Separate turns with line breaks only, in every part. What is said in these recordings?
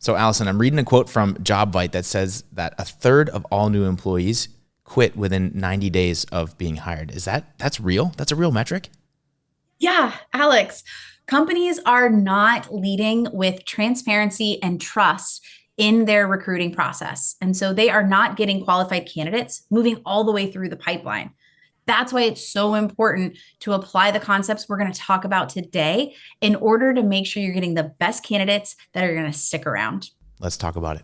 So Allison, I'm reading a quote from JobVite that says that a third of all new employees quit within 90 days of being hired. That's real? That's a real metric?
Yeah, Alex, companies are not leading with transparency and trust in their recruiting process. And so they are not getting qualified candidates moving all the way through the pipeline. That's why it's so important to apply the concepts we're going to talk about today in order to make sure you're getting the best candidates that are going to stick around.
Let's talk about it.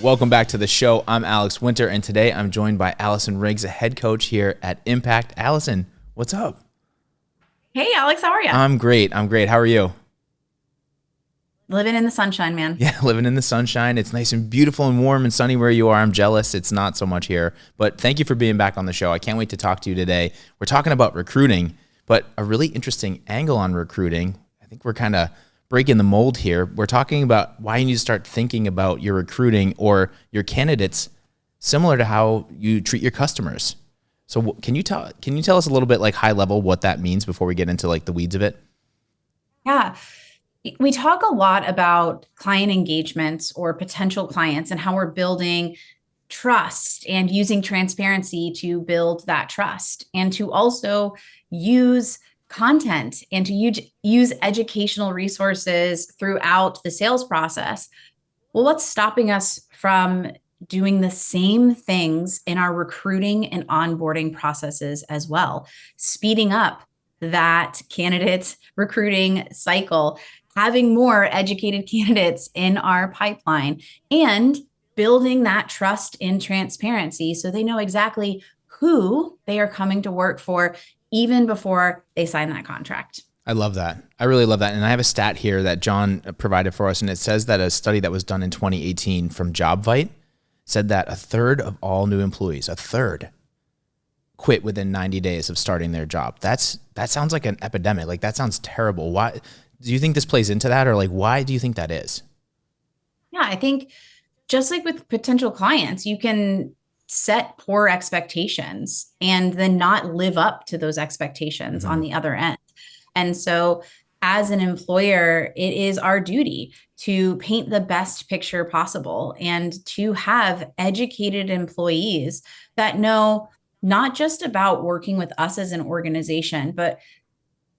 Welcome back to the show. I'm Alex Winter, and today I'm joined by Allison Riggs, a head coach here at Impact. Allison, what's up?
Hey, Alex, how are you?
I'm great. How are you?
Living in the sunshine, man.
Yeah, living in the sunshine. It's nice and beautiful and warm and sunny where you are. I'm jealous. It's not so much here. But thank you for being back on the show. I can't wait to talk to you today. We're talking about recruiting, but a really interesting angle on recruiting. I think we're kind of breaking the mold here. We're talking about why you need to start thinking about your recruiting or your candidates similar to how you treat your customers. So can you tell us a little bit, like, high level, what that means before we get into like the weeds of it?
Yeah. We talk a lot about client engagements or potential clients and how we're building trust and using transparency to build that trust, and to also use content and to use educational resources throughout the sales process. Well, what's stopping us from doing the same things in our recruiting and onboarding processes as well? Speeding up that candidate recruiting cycle, having more educated candidates in our pipeline, and building that trust and transparency so they know exactly who they are coming to work for even before they sign that contract.
I love that. I really love that. And I have a stat here that John provided for us, and it says that a study that was done in 2018 from JobVite said that a third of all new employees, a third, quit within 90 days of starting their job. That sounds like an epidemic. Like, that sounds terrible. Why do you think this plays into that, or like, why do you think that is?
Yeah, I think just like with potential clients, you can set poor expectations and then not live up to those expectations on the other end. And so as an employer, it is our duty to paint the best picture possible and to have educated employees that know not just about working with us as an organization, but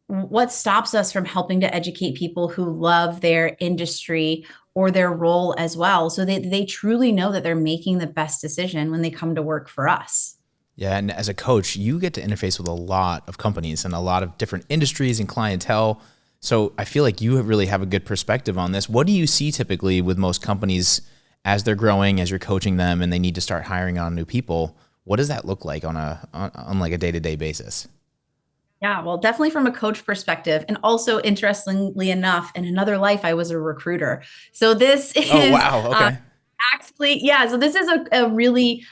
what stops us from helping to educate people who love their industry or their role as well, so that they truly know that they're making the best decision when they come to work for us.
Yeah, and as a coach, you get to interface with a lot of companies and a lot of different industries and clientele. So I feel like you really have a good perspective on this. What do you see typically with most companies as they're growing, as you're coaching them and they need to start hiring on new people? What does that look like on like a day-to-day basis?
Yeah, well, definitely from a coach perspective. And also, interestingly enough, in another life, I was a recruiter. So this
Oh,
is
wow. Okay.
actually, yeah, so this is a really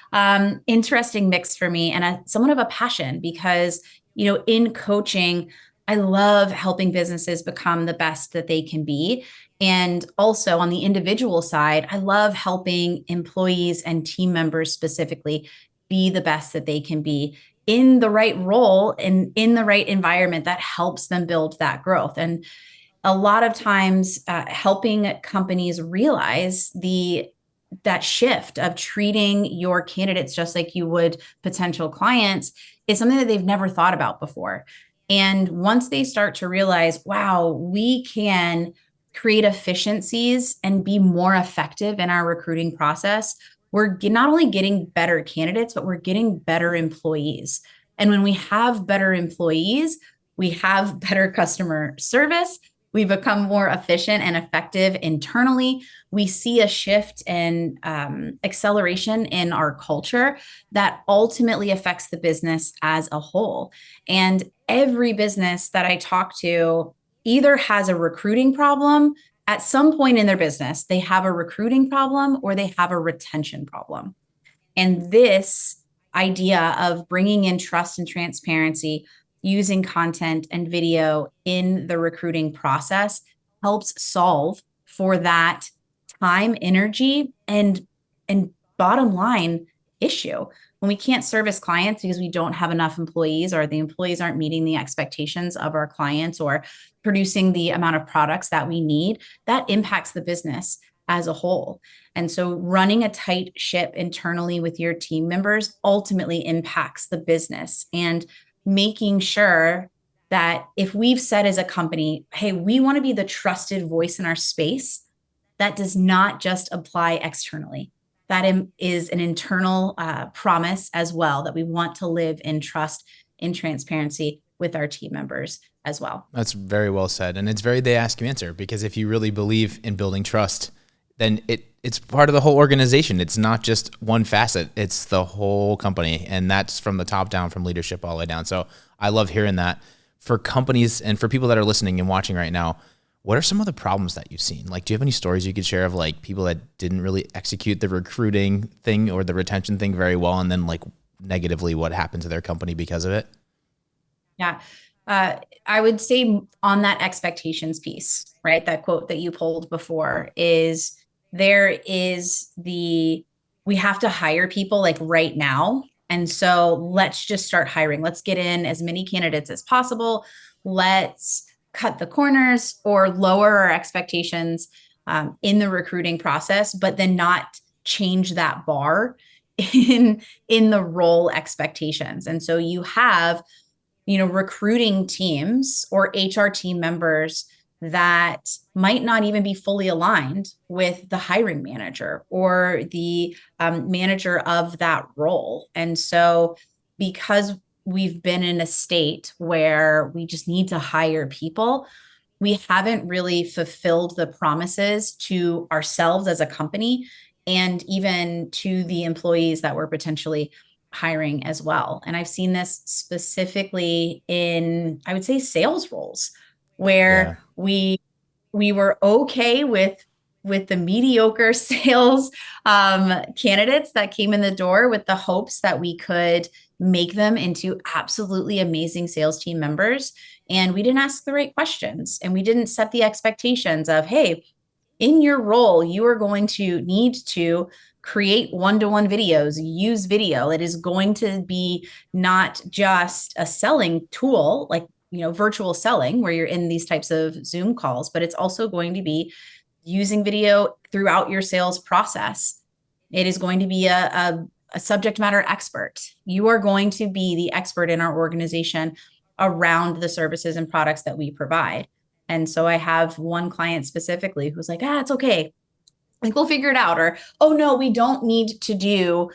interesting mix for me, and somewhat of a passion because, in coaching, I love helping businesses become the best that they can be. And also on the individual side, I love helping employees and team members specifically be the best that they can be in the right role and in the right environment that helps them build that growth. And a lot of times, helping companies realize that shift of treating your candidates just like you would potential clients is something that they've never thought about before. And once they start to realize, wow, we can create efficiencies and be more effective in our recruiting process, we're not only getting better candidates, but we're getting better employees. And when we have better employees, we have better customer service. We become more efficient and effective internally. We see a shift in acceleration in our culture that ultimately affects the business as a whole. And every business that I talk to either has a recruiting problem at some point in their business. They have a recruiting problem or they have a retention problem. And this idea of bringing in trust and transparency, using content and video in the recruiting process helps solve for that time, energy, and bottom line issue. when we can't service clients because we don't have enough employees, or the employees aren't meeting the expectations of our clients or producing the amount of products that we need, that impacts the business as a whole. And so running a tight ship internally with your team members ultimately impacts the business, and making sure that if we've said as a company, hey, we want to be the trusted voice in our space, that does not just apply externally. That is an internal promise as well, that we want to live in trust, in transparency with our team members as well.
That's very well said. And it's very they ask you answer, because if you really believe in building trust, then it's part of the whole organization. It's not just one facet, it's the whole company. And that's from the top down, from leadership all the way down. So I love hearing that. For companies and for people that are listening and watching right now, what are some of the problems that you've seen? Like, do you have any stories you could share of like people that didn't really execute the recruiting thing or the retention thing very well, and then like negatively what happened to their company because of it?
Yeah. I would say on that expectations piece, right? That quote that you pulled before is we have to hire people like right now. And so let's just start hiring. Let's get in as many candidates as possible. Let's cut the corners or lower our expectations in the recruiting process, but then not change that bar in the role expectations. And so you have, recruiting teams or HR team members that might not even be fully aligned with the hiring manager or the manager of that role. And so because we've been in a state where we just need to hire people, we haven't really fulfilled the promises to ourselves as a company, and even to the employees that we're potentially hiring as well. And I've seen this specifically in, I would say, sales roles, where we were okay with the mediocre sales candidates that came in the door, with the hopes that we could make them into absolutely amazing sales team members. And we didn't ask the right questions, and we didn't set the expectations of, hey, in your role, you are going to need to create one-to-one videos, use video. It is going to be not just a selling tool, like, virtual selling where you're in these types of Zoom calls, but it's also going to be using video throughout your sales process. It is going to be a subject matter expert. You are going to be the expert in our organization around the services and products that we provide. And so I have one client specifically who's like, it's okay, like we'll figure it out. Or, oh no, we don't need to do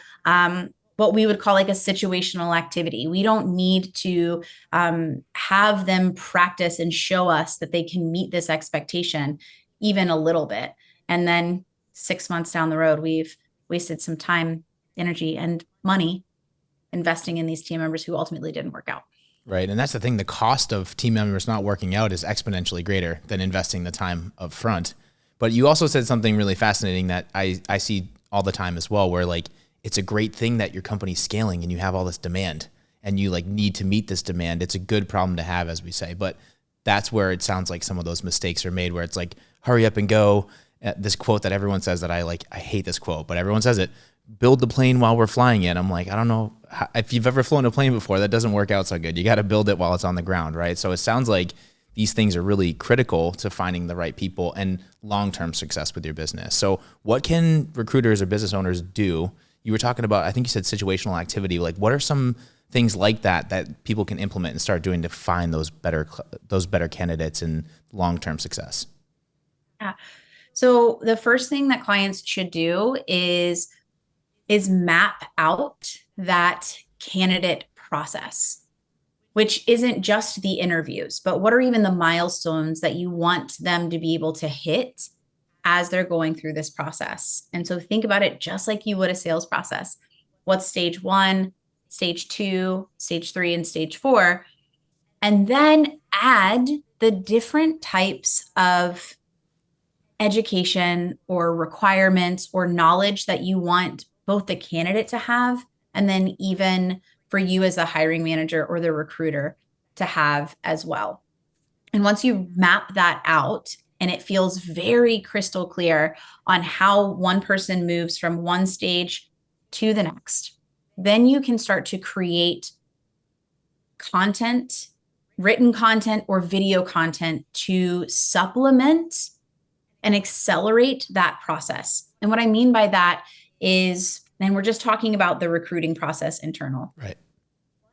what we would call like a situational activity. We don't need to have them practice and show us that they can meet this expectation even a little bit. And then 6 months down the road, we've wasted some time, energy, and money investing in these team members who ultimately didn't work out.
Right. And that's the thing. The cost of team members not working out is exponentially greater than investing the time up front. But you also said something really fascinating that I see all the time as well, where like, it's a great thing that your company's scaling and you have all this demand and you like need to meet this demand. It's a good problem to have, as we say, but that's where it sounds like some of those mistakes are made, where it's like, hurry up and go. This quote that everyone says that I hate this quote, but everyone says it: build the plane while we're flying it. I'm like, I don't know if you've ever flown a plane before, that doesn't work out so good. You got to build it while it's on the ground, right? So it sounds like these things are really critical to finding the right people and long-term success with your business. So what can recruiters or business owners do? You were talking about, I think you said situational activity. Like, what are some things like that people can implement and start doing to find those better candidates and long-term success?
Yeah. So the first thing that clients should do is map out that candidate process, which isn't just the interviews, but what are even the milestones that you want them to be able to hit as they're going through this process. And so think about it just like you would a sales process. What's stage 1, stage 2, stage 3, and stage 4? And then add the different types of education or requirements or knowledge that you want both the candidate to have, and then even for you as the hiring manager or the recruiter to have as well. And once you map that out and it feels very crystal clear on how one person moves from one stage to the next, then you can start to create content, written content or video content to supplement and accelerate that process. And what I mean by that is, and we're just talking about the recruiting process internal.
Right.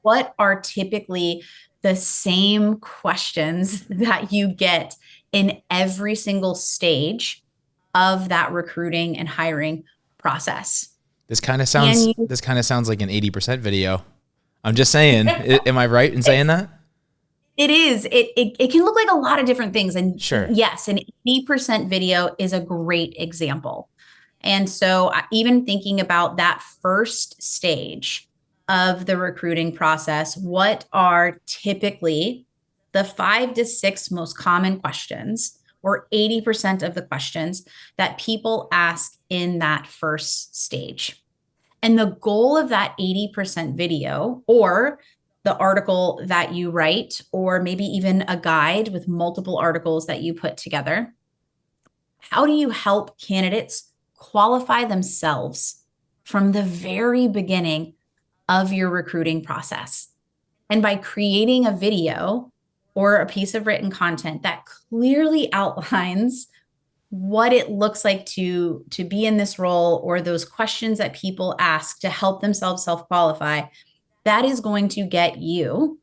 What are typically the same questions that you get in every single stage of that recruiting and hiring process?
This kind of sounds like an 80% video. I'm just saying, am I right in saying that?
It is. It can look like a lot of different things. And
sure,
yes, an 80% video is a great example. And so even thinking about that first stage of the recruiting process, what are typically the 5 to 6 most common questions, or 80% of the questions that people ask in that first stage? And the goal of that 80% video, or the article that you write, or maybe even a guide with multiple articles that you put together, how do you help candidates qualify themselves from the very beginning of your recruiting process? And by creating a video or a piece of written content that clearly outlines what it looks like to be in this role, or those questions that people ask to help themselves self-qualify, that is going to get you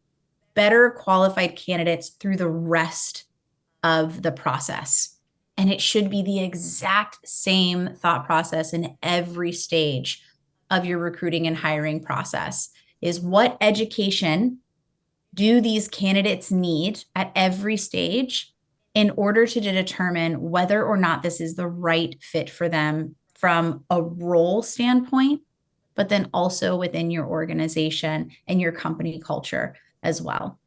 better qualified candidates through the rest of the process. And it should be the exact same thought process in every stage of your recruiting and hiring process. Is what education do these candidates need at every stage in order to determine whether or not this is the right fit for them from a role standpoint, but then also within your organization and your company culture as well.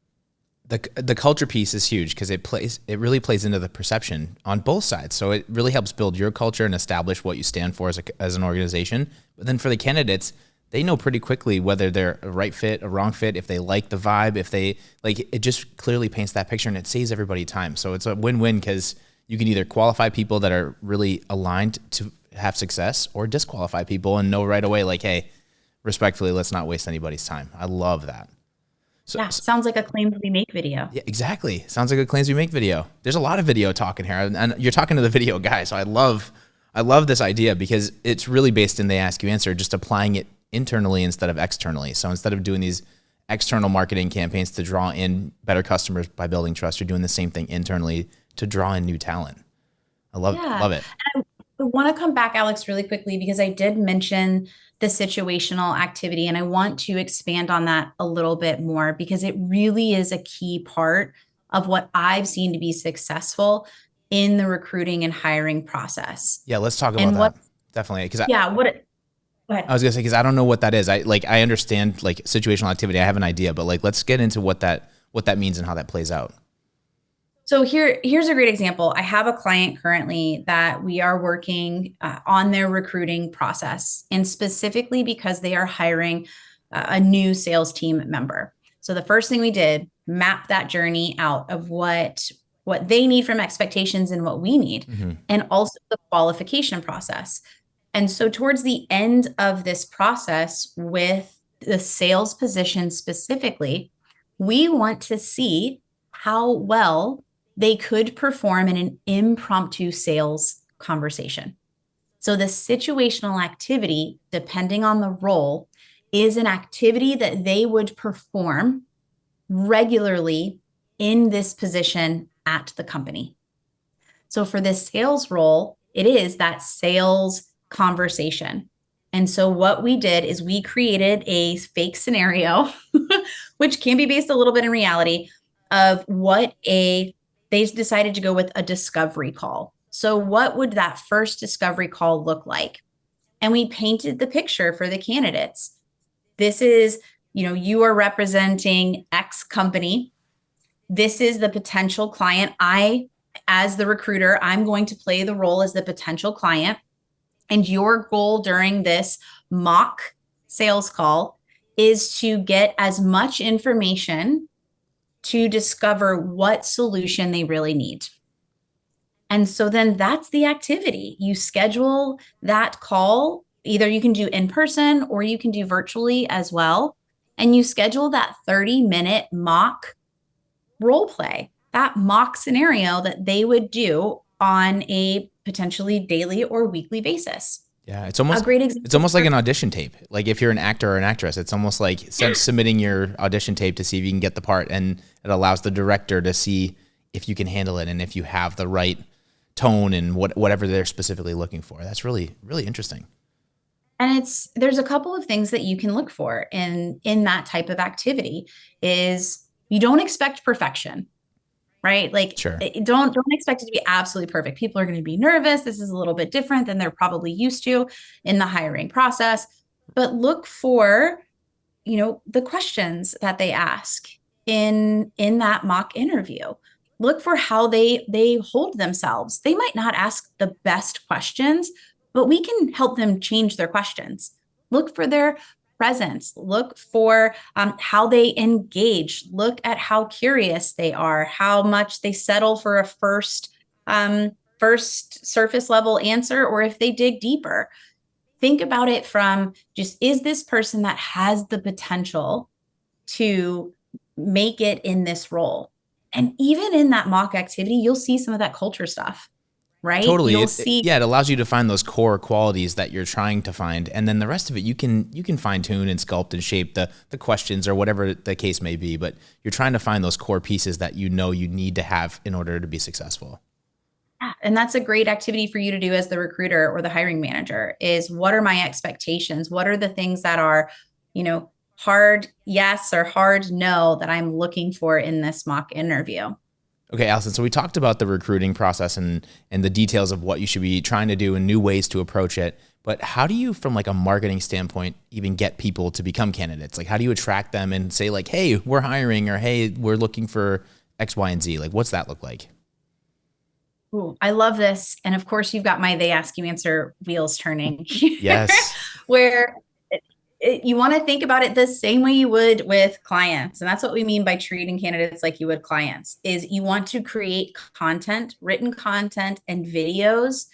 The culture piece is huge because it really plays into the perception on both sides. So it really helps build your culture and establish what you stand for as an organization. But then for the candidates, they know pretty quickly whether they're a right fit, a wrong fit, if they like the vibe, if they like, it just clearly paints that picture and it saves everybody time. So it's a win-win because you can either qualify people that are really aligned to have success, or disqualify people and know right away, like, hey, respectfully, let's not waste anybody's time. I love that.
So, yeah, sounds like a claims we make video.
Yeah, exactly. Sounds like a claims we make video. There's a lot of video talking here, and you're talking to the video guy. So I love this idea because it's really based in the ask you answer, just applying it internally instead of externally. So instead of doing these external marketing campaigns to draw in better customers by building trust, you're doing the same thing internally to draw in new talent. I love it.
And I want to come back, Alex, really quickly, because I did mention the situational activity, and I want to expand on that a little bit more because it really is a key part of what I've seen to be successful in the recruiting and hiring process.
Yeah, let's talk about that. Definitely. Go ahead. I was gonna say, because I don't know what that is. I understand like situational activity. I have an idea, but like, let's get into what that means and how that plays out.
So here's a great example. I have a client currently that we are working on their recruiting process, and specifically because they are hiring a new sales team member. So the first thing we did, map that journey out of what they need from expectations and what we need, and also the qualification process. And so towards the end of this process with the sales position specifically, we want to see how well they could perform in an impromptu sales conversation. So the situational activity, depending on the role, is an activity that they would perform regularly in this position at the company. So for this sales role, it is that sales conversation. And so what we did is we created a fake scenario, which can be based a little bit in reality, of they decided to go with a discovery call. So what would that first discovery call look like? And we painted the picture for the candidates. This is, you are representing X company. This is the potential client. As the recruiter, I'm going to play the role as the potential client. And your goal during this mock sales call is to get as much information to discover what solution they really need. And so then that's the activity. You schedule that call Either you can do in person or you can do virtually as well. And you schedule that 30-minute mock role play, that mock scenario that they would do on a potentially daily or weekly basis.
Yeah,
A great
it's
example.
almost like an audition tape. Like if you're an actor or an actress, it's almost like submitting your audition tape to see if you can get the part, and it allows the director to see if you can handle it and if you have the right tone and whatever they're specifically looking for. That's really really interesting.
And there's a couple of things that you can look for in that type of activity. Is you don't expect perfection, right? Like
Sure.
don't expect it to be absolutely perfect. People are going to be nervous. This is a little bit different than they're probably used to in the hiring process. But look for, the questions that they ask in that mock interview. Look for how they hold themselves. They might not ask the best questions, but we can help them change their questions. Look for their presence. Look for how they engage. Look at how curious they are, how much they settle for a first surface level answer, or if they dig deeper. Think about it from just, is this person that has the potential to make it in this role? And even in that mock activity, you'll see some of that culture stuff, right?
Totally.
You'll see.
Yeah, it allows you to find those core qualities that you're trying to find, and then the rest of it you can fine tune and sculpt and shape the questions or whatever the case may be. But you're trying to find those core pieces that you need to have in order to be successful.
Yeah, and that's a great activity for you to do as the recruiter or the hiring manager. Is, what are my expectations? What are the things that are, hard yes or hard no that I'm looking for in this mock interview?
Okay, Allison, so we talked about the recruiting process and the details of what you should be trying to do and new ways to approach it. But how do you, from like a marketing standpoint, even get people to become candidates? Like, how do you attract them and say like, hey, we're hiring, or hey, we're looking for X, Y, and Z? Like, what's that look like?
Ooh, I love this. And of course, you've got my they ask you answer wheels turning here,
Yes.
where you want to think about it the same way you would with clients. And that's what we mean by treating candidates like you would clients. Is you want to create content, written content and videos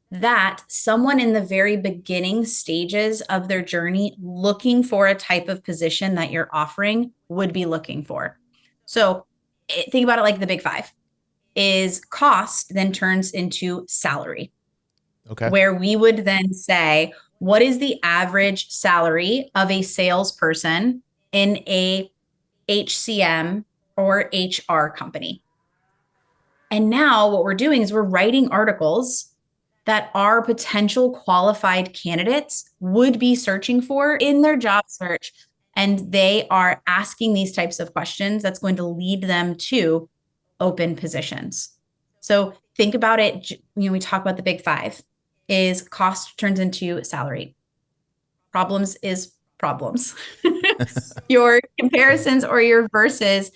that someone in the very beginning stages of their journey looking for a type of position that you're offering would be looking for. So think about it like the big five. Is cost then turns into salary,
Okay.
where we would then say, what is the average salary of a salesperson in a HCM or HR company? And now what we're doing is we're writing articles that our potential qualified candidates would be searching for in their job search. And they are asking these types of questions that's going to lead them to open positions. So think about it. We talk about the big five. Is cost turns into salary. Problems is problems. Your comparisons or your verses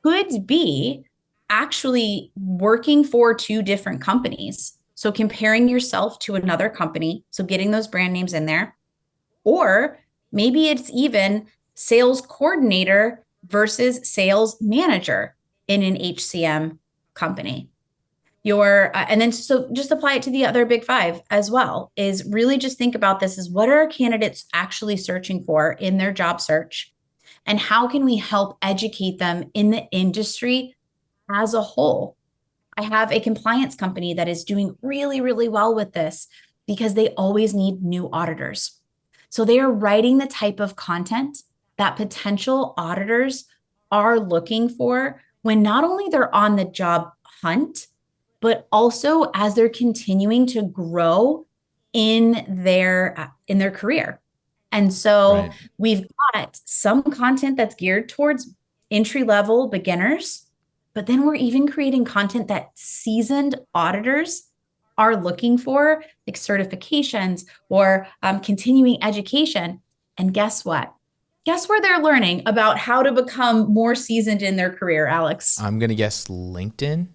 could be actually working for two different companies. So comparing yourself to another company, so getting those brand names in there, or maybe it's even sales coordinator versus sales manager in an HCM company. And then so just apply it to the other big five as well. Is really just think about this: is what are our candidates actually searching for in their job search, and how can we help educate them in the industry as a whole? I have a compliance company that is doing really, really well with this because they always need new auditors. So they are writing the type of content that potential auditors are looking for when not only they're on the job hunt, but also as they're continuing to grow in their career. And so
Right.
we've got some content that's geared towards entry level beginners, but then we're even creating content that seasoned auditors are looking for, like certifications or continuing education. And guess what? Guess where they're learning about how to become more seasoned in their career, Alex?
I'm gonna guess LinkedIn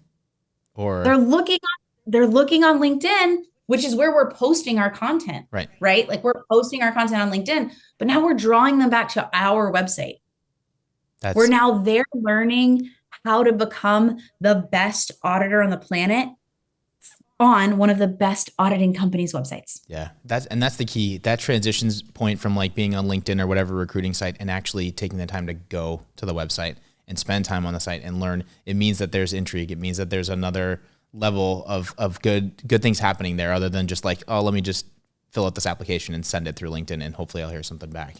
They're
or
looking they're looking on LinkedIn, which is where we're posting our content,
right.
right? Like we're posting our content on LinkedIn, but now we're drawing them back to our website. We're
That's
now there learning how to become the best auditor on the planet on one of the best auditing companies' websites.
Yeah, that's the key. That transitions point from like being on LinkedIn or whatever recruiting site and actually taking the time to go to the website and spend time on the site and learn. It means that there's intrigue. It means that there's another level of good things happening there, other than just like, oh, let me just fill out this application and send it through LinkedIn and hopefully I'll hear something back.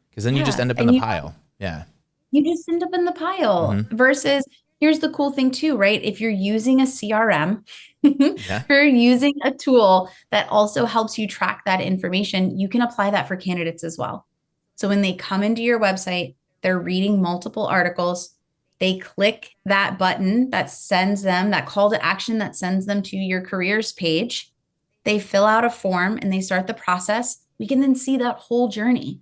Because then you just end up in the pile. Yeah.
You just end up in the pile versus here's the cool thing too, right? If you're using a CRM,
Yeah.
you're using a tool that also helps you track that information, you can apply that for candidates as well. So when they come into your website, they're reading multiple articles, they click that button that sends them that call to action that sends them to your careers page. They fill out a form and they start the process. We can then see that whole journey.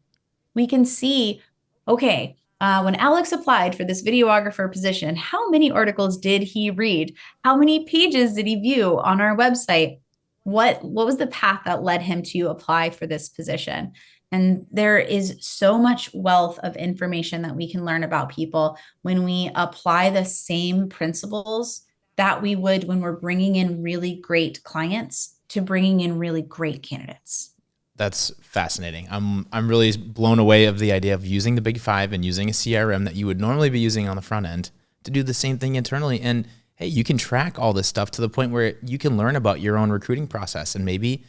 We can see, okay, when Alex applied for this videographer position, how many articles did he read? How many pages did he view on our website? What was the path that led him to apply for this position? And there is so much wealth of information that we can learn about people when we apply the same principles that we would when we're bringing in really great clients to bringing in really great candidates.
That's fascinating. I'm really blown away of the idea of using the big five and using a CRM that you would normally be using on the front end to do the same thing internally. And hey, you can track all this stuff to the point where you can learn about your own recruiting process. And maybe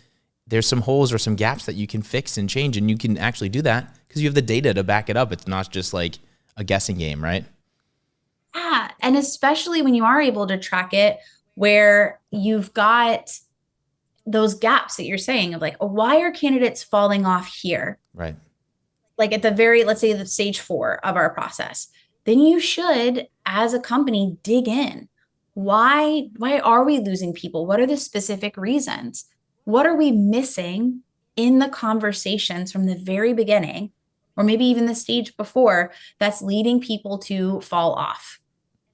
there's some holes or some gaps that you can fix and change. And you can actually do that because you have the data to back it up. It's not just like a guessing game, right?
Yeah. And especially when you are able to track it where you've got those gaps that you're saying of like, oh, why are candidates falling off here?
Right.
Like at the very, let's say the stage 4 of our process, then you should, as a company, dig in. Why are we losing people? What are the specific reasons? What are we missing in the conversations from the very beginning, or maybe even the stage before, that's leading people to fall off?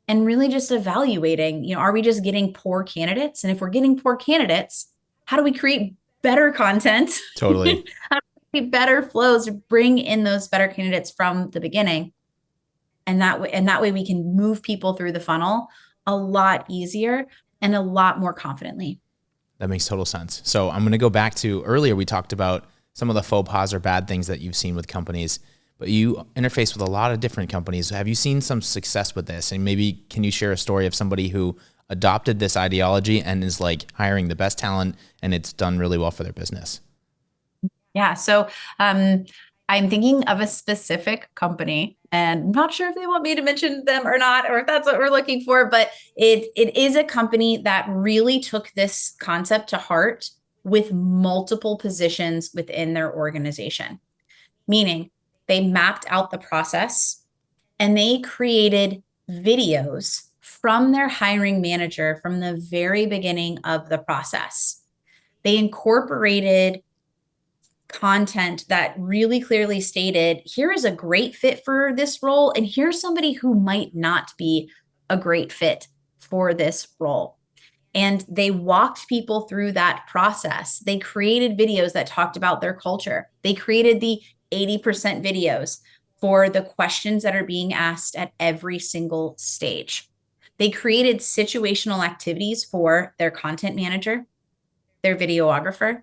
And really just evaluating, are we just getting poor candidates? And if we're getting poor candidates, how do we create better content?
Totally.
How do we create better flows to bring in those better candidates from the beginning? And that way we can move people through the funnel a lot easier and a lot more confidently.
That makes total sense. So I'm going to go back to earlier, we talked about some of the faux pas or bad things that you've seen with companies, but you interface with a lot of different companies. Have you seen some success with this? And maybe can you share a story of somebody who adopted this ideology and is like hiring the best talent and it's done really well for their business?
Yeah. So I'm thinking of a specific company and I'm not sure if they want me to mention them or not, or if that's what we're looking for, but it is a company that really took this concept to heart with multiple positions within their organization, meaning they mapped out the process and they created videos from their hiring manager from the very beginning of the process. They incorporated content that really clearly stated, here is a great fit for this role, and here's somebody who might not be a great fit for this role. And they walked people through that process. They created videos that talked about their culture. They created the 80% videos for the questions that are being asked at every single stage. They created situational activities for their content manager, their videographer,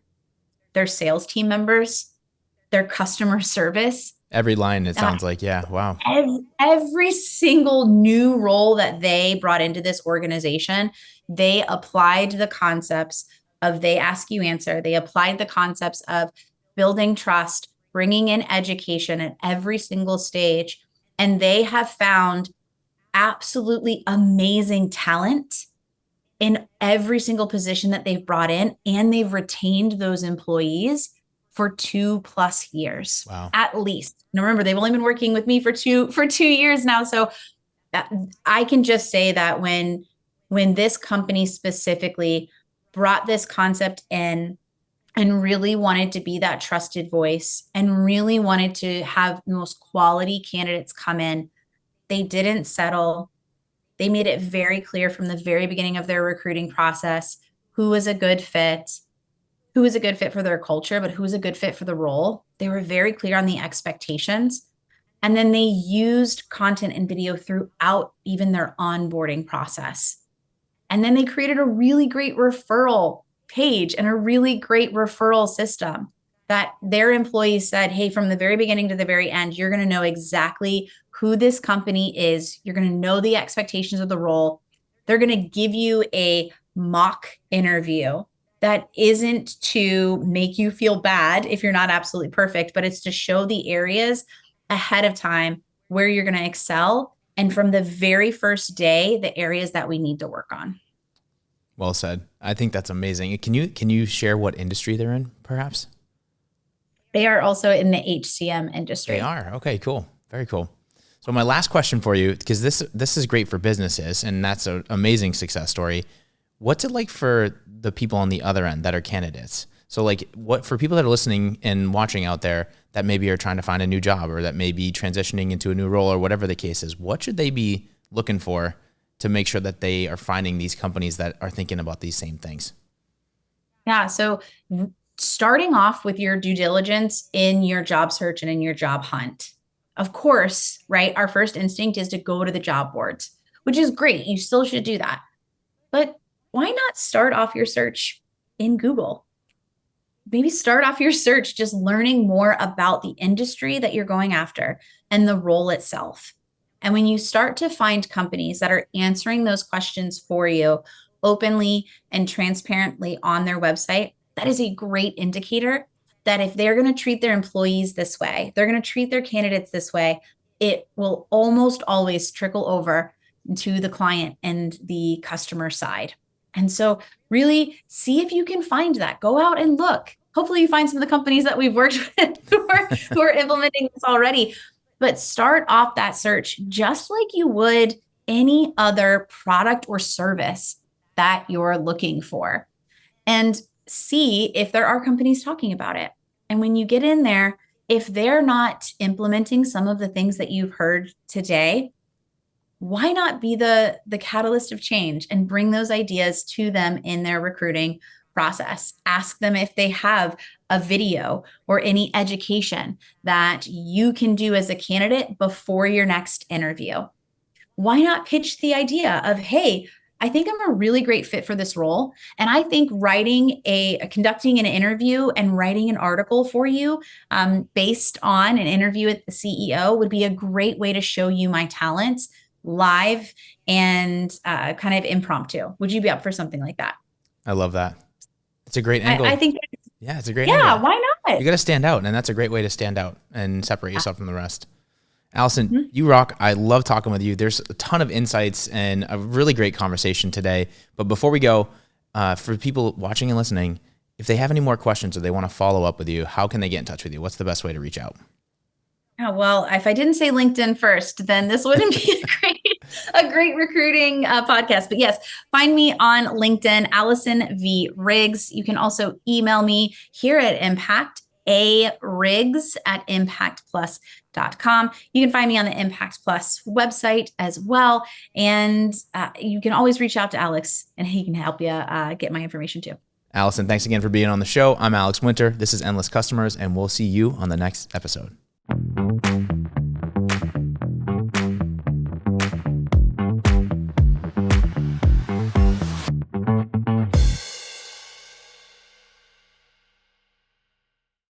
their sales team members, their customer service.
Every line, it sounds like, yeah, wow.
Every single new role that they brought into this organization, they applied the concepts of they ask, you answer. They applied the concepts of building trust, bringing in education at every single stage. And they have found absolutely amazing talent in every single position that they've brought in, and they've retained those employees for 2+ years.
Wow.
At least. Now remember, they've only been working with me for 2 years now. So I can just say that when this company specifically brought this concept in and really wanted to be that trusted voice and really wanted to have the most quality candidates come in, they didn't settle. They made it very clear from the very beginning of their recruiting process who was a good fit for their culture, but who was a good fit for the role. They were very clear on the expectations. And then they used content and video throughout even their onboarding process. And then they created a really great referral page and a really great referral system that their employees said, hey, from the very beginning to the very end, you're going to know exactly who this company is. You're going to know the expectations of the role. They're going to give you a mock interview that isn't to make you feel bad if you're not absolutely perfect, but it's to show the areas ahead of time where you're going to excel. And from the very first day, the areas that we need to work on.
Well said. I think that's amazing. Can you share what industry they're in, perhaps?
They are also in the HCM industry.
They are. Okay, cool. Very cool. So my last question for you, because this is great for businesses, and that's an amazing success story. What's it like for the people on the other end that are candidates? So like what for people that are listening and watching out there that maybe are trying to find a new job or that may be transitioning into a new role or whatever the case is, what should they be looking for to make sure that they are finding these companies that are thinking about these same things?
Yeah. So starting off with your due diligence in your job search and in your job hunt. Of course, right? Our first instinct is to go to the job boards, which is great. You still should do that. But why not start off your search in Google? Maybe start off your search just learning more about the industry that you're going after and the role itself. And when you start to find companies that are answering those questions for you openly and transparently on their website, that is a great indicator that if they're going to treat their employees this way, they're going to treat their candidates this way, it will almost always trickle over to the client and the customer side. And so really see if you can find that. Go out and look. Hopefully you find some of the companies that we've worked with who are implementing this already. But start off that search just like you would any other product or service that you're looking for. And see if there are companies talking about it. And when you get in there, if they're not implementing some of the things that you've heard today, why not be the catalyst of change and bring those ideas to them in their recruiting process? Ask them if they have a video or any education that you can do as a candidate before your next interview. Why not pitch the idea of, hey, I think I'm a really great fit for this role. And I think conducting an interview and writing an article for you based on an interview with the CEO would be a great way to show you my talents live and kind of impromptu. Would you be up for something like that?
I love that. It's a great angle.
I think.
Yeah, it's a great angle.
Yeah, why not?
You got to stand out, and that's a great way to stand out and separate yourself from the rest. Allison, you rock. I love talking with you. There's a ton of insights and a really great conversation today. But before we go, for people watching and listening, if they have any more questions or they want to follow up with you, how can they get in touch with you? What's the best way to reach out?
Oh, well, if I didn't say LinkedIn first, then this wouldn't be a great recruiting podcast. But yes, find me on LinkedIn, Allison V. Riggs. You can also email me here at Impact, ariggs@impactplus.com. You can find me on the Impact Plus website as well. And you can always reach out to Alex and he can help you get my information too.
Allison, thanks again for being on the show. I'm Alex Winter. This is Endless Customers, and we'll see you on the next episode.